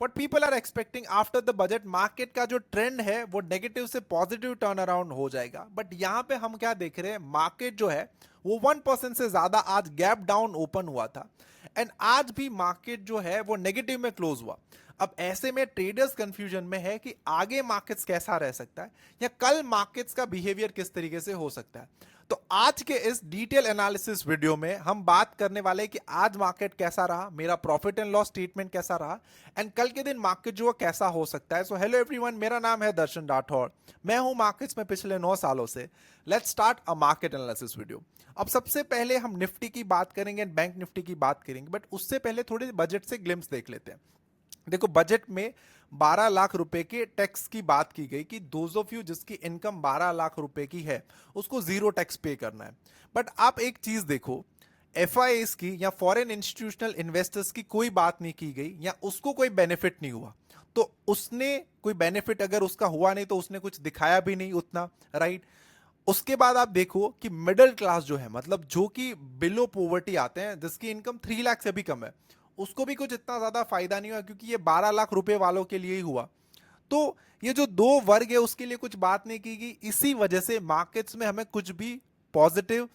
What people are expecting after the budget, market का जो trend है वो नेगेटिव से पॉजिटिव टर्न अराउंड हो जाएगा। बट यहां पे हम क्या देख रहे हैं, मार्केट जो है वो 1% से ज्यादा आज गैप डाउन ओपन हुआ था, एंड आज भी मार्केट जो है वो नेगेटिव में क्लोज हुआ। अब ऐसे में ट्रेडर्स कंफ्यूजन में है कि आगे मार्केट्स कैसा रह सकता है या कल मार्केट्स का बिहेवियर किस तरीके से हो सकता है। तो आज के इस डिटेल एनालिसिस वीडियो में हम बात करने वाले हैं कि आज मार्केट कैसा रहा, मेरा प्रॉफिट एंड लॉस स्टेटमेंट कैसा रहा, एंड कल के दिन मार्केट जो है कैसा हो सकता है। सो हेलो एवरीवन, मेरा नाम है दर्शन राठौर, मैं हूं मार्केट्स में पिछले 9 सालों से। Let's start a market analysis video. अब सबसे पहले हम निफ्टी की बात करेंगे, बैंक निफ्टी की बात करेंगे, बट उससे पहले थोड़े बजट से ग्लिम्स देख लेते हैं। देखो, बजट में 12 लाख रुपए के टैक्स की बात की गई कि दोज ऑफ यू जिसकी इनकम 12 लाख रुपए की है उसको जीरो टैक्स पे करना है। बट आप एक चीज देखो, एफआईएस की या फॉरेन इंस्टीट्यूशनल इन्वेस्टर्स की कोई बात नहीं की गई या उसको कोई बेनिफिट नहीं हुआ। तो उसने कोई बेनिफिट अगर उसका हुआ नहीं तो उसने कुछ दिखाया भी नहीं उतना, राइट। उसके बाद आप देखो कि मिडिल क्लास जो है, मतलब जो कि बिलो पॉवर्टी आते हैं, जिसकी इनकम 3 लाख से भी कम है, उसको भी कुछ इतना ज्यादा फायदा नहीं हुआ क्योंकि ये 12 लाख रुपए वालों के लिए ही हुआ। तो ये जो दो वर्ग है उसके लिए कुछ बात नहीं की गई, इसी वजह से मार्केट्स में हमें कुछ भी पॉजिटिव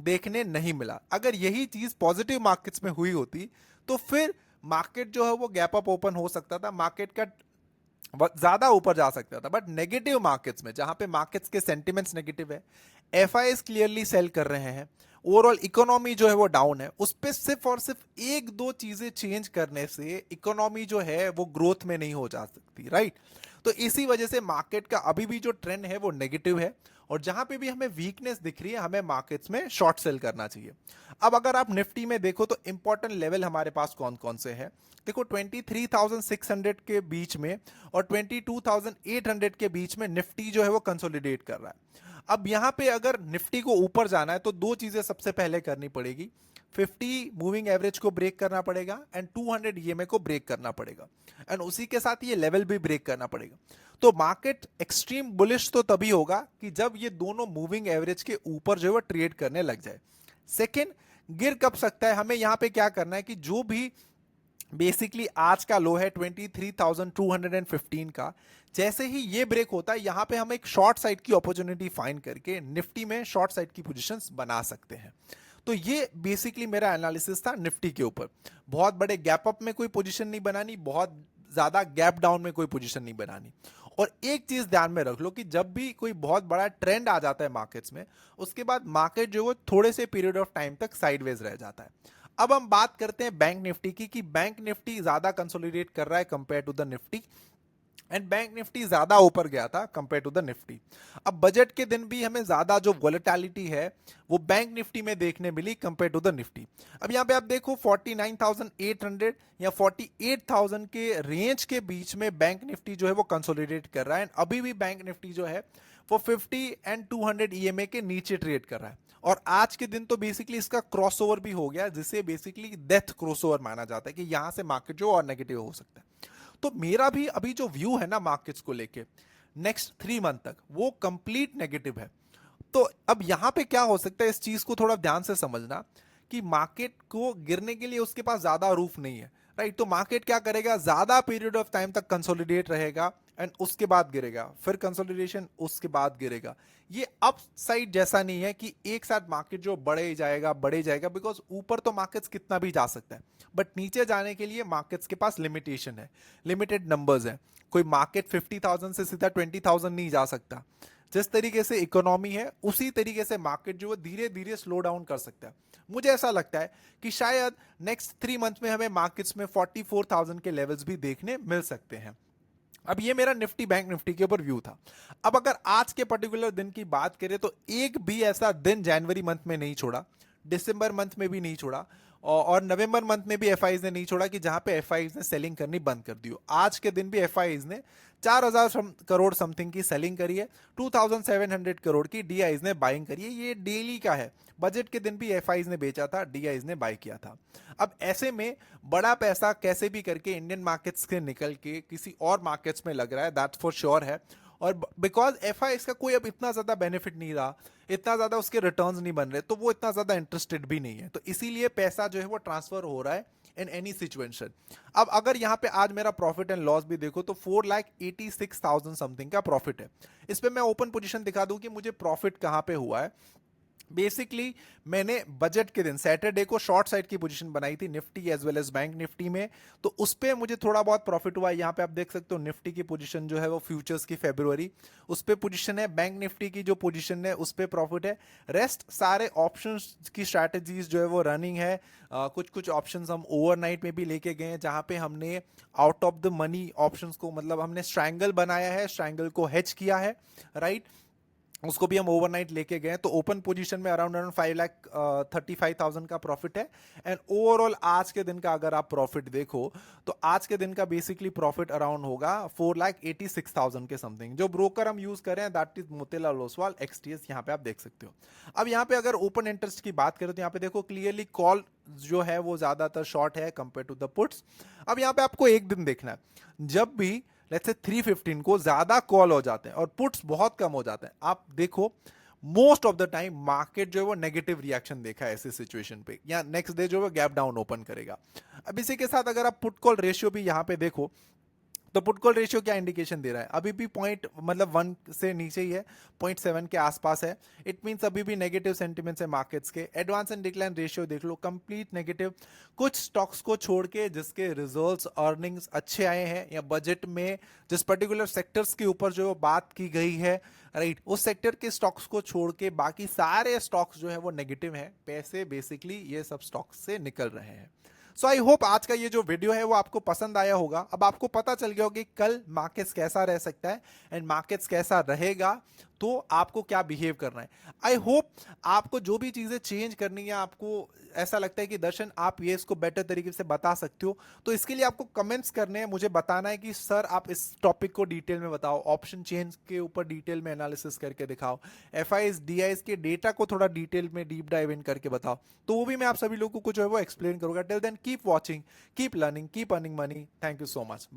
देखने नहीं मिला। अगर यही चीज पॉजिटिव मार्केट्स में हुई होती तो फिर मार्केट जो है वो गैप अप ओपन हो सकता था, मार्केट का ज्यादा ऊपर जा सकता था। बट नेगेटिव मार्केट्स में, जहां पे मार्केट्स के सेंटिमेंट्स नेगेटिव है, एफआईएस क्लियरली सेल कर रहे हैं, ओवरऑल इकोनॉमी जो है वो डाउन है, उस पर सिर्फ और सिर्फ एक दो चीजें चेंज करने से इकोनॉमी जो है वो ग्रोथ में नहीं हो जा सकती, राइट। तो इसी वजह से मार्केट का अभी भी जो ट्रेंड है वो नेगेटिव है, और जहां पे भी हमें वीकनेस दिख रही है हमें मार्केट्स में शॉर्ट सेल करना चाहिए। अब अगर आप निफ्टी में देखो तो इंपॉर्टेंट लेवल हमारे पास कौन कौन से हैं। देखो, 23,600 के बीच में और 22,800 के बीच में निफ्टी जो है वो कंसोलिडेट कर रहा है। अब यहां पे अगर निफ्टी को ऊपर जाना है तो दो चीजें सबसे पहले करनी पड़ेगी, 50 मूविंग एवरेज को ब्रेक करना पड़ेगा एंड 200 ईएमए को ब्रेक करना पड़ेगा, एंड उसी के साथ ये लेवल भी ब्रेक करना पड़ेगा। तो मार्केट एक्सट्रीम बुलिश तो तभी होगा कि जब ये दोनों मूविंग एवरेज के ऊपर जो है वो ट्रेड करने लग जाए। सेकेंड, गिर कब सकता है, हमें यहां पे क्या करना है कि जो भी बेसिकली आज का लो है 23,215 का, जैसे ही ये ब्रेक होता है यहां पे हम एक शॉर्ट साइड की अपॉर्चुनिटी फाइंड करके निफ्टी में शॉर्ट साइड की पोजीशंस बना सकते हैं। तो ये बेसिकली मेरा एनालिसिस था निफ्टी के ऊपर। बहुत बड़े गैप अप में कोई पोजीशन नहीं बनानी, बहुत ज्यादा गैप डाउन में कोई पोजीशन नहीं बनानी। और एक चीज ध्यान में रख लो कि जब भी कोई बहुत बड़ा ट्रेंड आ जाता है मार्केट्स में, उसके बाद मार्केट जो है थोड़े से पीरियड ऑफ टाइम तक साइडवेज रह जाता है। अब हम बात करते हैं बैंक निफ्टी की कि बैंक निफ्टी ज्यादा कंसोलिडेट कर रहा है compare to the Nifty, and bank Nifty ज्यादा ऊपर गया था कंपेयर टू द निफ्टी। अब बजट के दिन भी हमें ज्यादा जो वोलेटिलिटी है वो बैंक निफ्टी में देखने मिली कंपेयर टू द निफ्टी। अब यहां पे आप देखो 49,800 या 48,000 के रेंज के बीच में बैंक निफ्टी जो है वो कंसोलिडेट कर रहा है, एंड अभी भी बैंक निफ्टी जो है वो 50 एंड 200 ईएमए के नीचे ट्रेड कर रहा है। और आज के दिन तो बेसिकली इसका क्रॉसओवर भी हो गया, जिसे बेसिकली डेथ क्रॉसओवर माना जाता है कि यहां से मार्केट जो और नेगेटिव हो सकता है। तो मेरा भी अभी जो व्यू है ना मार्केट्स को लेके नेक्स्ट 3 मंथ तक, वो कंप्लीट नेगेटिव है। तो अब यहां पे क्या हो सकता है, इस चीज को थोड़ा ध्यान से समझना कि मार्केट को गिरने के लिए उसके पास ज्यादा रूफ नहीं है, राइट। तो मार्केट क्या करेगा, ज्यादा पीरियड ऑफ टाइम तक कंसोलिडेट रहेगा एंड उसके बाद गिरेगा, फिर कंसोलिडेशन, उसके बाद गिरेगा। ये अप साइड जैसा नहीं है कि एक साथ मार्केट जो बढ़े जाएगा, बिकॉज ऊपर तो मार्केट्स कितना भी जा सकता है, बट नीचे जाने के लिए मार्केट्स के पास लिमिटेशन है, लिमिटेड नंबर्स है। कोई मार्केट 50,000 से सीधा 20,000 नहीं जा सकता। जिस तरीके से इकोनॉमी है उसी तरीके से मार्केट जो है धीरे धीरे स्लो डाउन कर सकता है। मुझे ऐसा लगता है कि शायद नेक्स्ट 3 मंथ में हमें मार्केट्स में 44,000 के लेवल्स भी देखने मिल सकते हैं। अब ये मेरा निफ्टी बैंक निफ्टी के ऊपर व्यू था। अब अगर आज के पर्टिकुलर दिन की बात करें तो एक भी ऐसा दिन जनवरी मंथ में नहीं छोड़ा, दिसंबर मंथ में भी नहीं छोड़ा, और नवंबर मंथ में भी एफआईज ने नहीं छोड़ा कि जहां पे एफआईज ने सेलिंग करनी बंद कर दी हो। आज के दिन भी एफआईज ने 4,000 करोड़ समथिंग की सेलिंग करी है, 2,700 करोड़ की डीआईज ने बाइंग करी है। ये डेली का है, बजट के दिन भी एफआईज ने बेचा था, डीआईज ने बाई किया था। अब ऐसे में बड़ा पैसा कैसे भी करके इंडियन मार्केट्स से निकल के किसी और मार्केट्स में लग रहा है, दैट्स फॉर श्योर है। और बिकॉज एफआईज का कोई अब इतना ज्यादा बेनिफिट नहीं रहा, इतना ज्यादा उसके रिटर्न्स नहीं बन रहे, तो वो इतना ज्यादा इंटरेस्टेड भी नहीं है, तो इसीलिए पैसा जो है वो ट्रांसफर हो रहा है इन एनी सिचुएशन। अब अगर यहाँ पे आज मेरा प्रॉफिट एंड लॉस भी देखो तो 4,86,000 समथिंग का प्रॉफिट है। इस पे मैं ओपन पोजीशन दिखा दूं कि मुझे प्रॉफिट कहाँ पे हुआ है। बेसिकली मैंने बजट के दिन सैटरडे को शॉर्ट साइड की पोजीशन बनाई थी Nifty as well as bank Nifty में, तो उस पे मुझे थोड़ा बहुत प्रॉफिट हुआ है। यहाँ पे आप देख सकते हो निफ्टी की पोजीशन जो है वो फ्यूचर्स की फेब्रुवरी उस पे पोजीशन है, बैंक निफ्टी की जो पोजीशन है उस पे प्रॉफिट है। रेस्ट सारे ऑप्शंस की स्ट्रैटेजीज जो है वो रनिंग है। कुछ कुछ ऑप्शंस हम ओवरनाइट में भी लेके गए हैं जहां पे हमने out of the money options को, मतलब हमने स्ट्रैंगल बनाया है, स्ट्रैंगल को हेज किया है, राइट, उसको भी हम ओवरनाइट लेके गए। तो ओपन पोजीशन में अराउंड अराउंड 5,35,000 का प्रॉफिट है। एंड ओवरऑल आज के दिन का अगर आप प्रॉफिट देखो तो आज के दिन का बेसिकली प्रॉफिट अराउंड होगा 4,86,000 के समथिंग। जो ब्रोकर हम यूज कर रहे हैं that is Motilal Oswal XTS, यहाँ पे आप देख सकते हो। अब यहाँ पे अगर ओपन इंटरेस्ट की बात करें तो यहाँ पे देखो क्लियरली कॉल जो है वो ज्यादातर शॉर्ट है कंपेयर टू द पुट्स। अब यहाँ पे आपको एक दिन देखना है, जब भी लेट्स से 315 को ज्यादा कॉल हो जाते हैं और पुट्स बहुत कम हो जाते हैं, आप देखो most of the time market जो है वो नेगेटिव रिएक्शन देखा है ऐसे सिचुएशन पे, या नेक्स्ट डे जो है वो गैप डाउन ओपन करेगा। अब इसी के साथ अगर आप पुट कॉल रेशियो भी यहां पे देखो तो पुट कॉल रेशियो क्या इंडिकेशन दे रहा है, अभी भी पॉइंट मतलब 1 से नीचे ही है, 0.7 के आसपास है। इट मींस अभी भी नेगेटिव सेंटिमेंट्स है मार्केट्स के। एडवांस एंड डिक्लाइन रेशियो देख लो, कंप्लीट नेगेटिव। कुछ स्टॉक्स को छोड़ के जिसके रिजल्ट्स अर्निंग्स अच्छे आए हैं या बजट में जिस पर्टिकुलर सेक्टर्स के ऊपर जो बात की गई है, राइट, उस सेक्टर के स्टॉक्स को छोड़ के बाकी सारे स्टॉक्स जो है वो नेगेटिव है। पैसे बेसिकली ये सब स्टॉक्स से निकल रहे हैं। सो आई होप आज का ये जो वीडियो है वो आपको पसंद आया होगा। अब आपको पता चल गया होगा कि कल मार्केट्स कैसा रह सकता है एंड मार्केट्स कैसा रहेगा, तो आपको क्या बिहेव करना है। आई होप आपको जो भी चीजें चेंज करनी है, आपको ऐसा लगता है कि दर्शन आप ये इसको बेटर तरीके से बता सकते हो, तो इसके लिए आपको कमेंट्स करने हैं, मुझे बताना है कि सर आप इस टॉपिक को डिटेल में बताओ, ऑप्शन चेंज के ऊपर डिटेल में एनालिसिस करके दिखाओ, FIs DIs के डेटा को थोड़ा डिटेल में डीप डाइव इन करके बताओ, तो वो भी मैं आप सभी लोगों को जो है वो एक्सप्लेन करूंगा। Till then keep watching, keep learning, keep earning money. Thank you so much.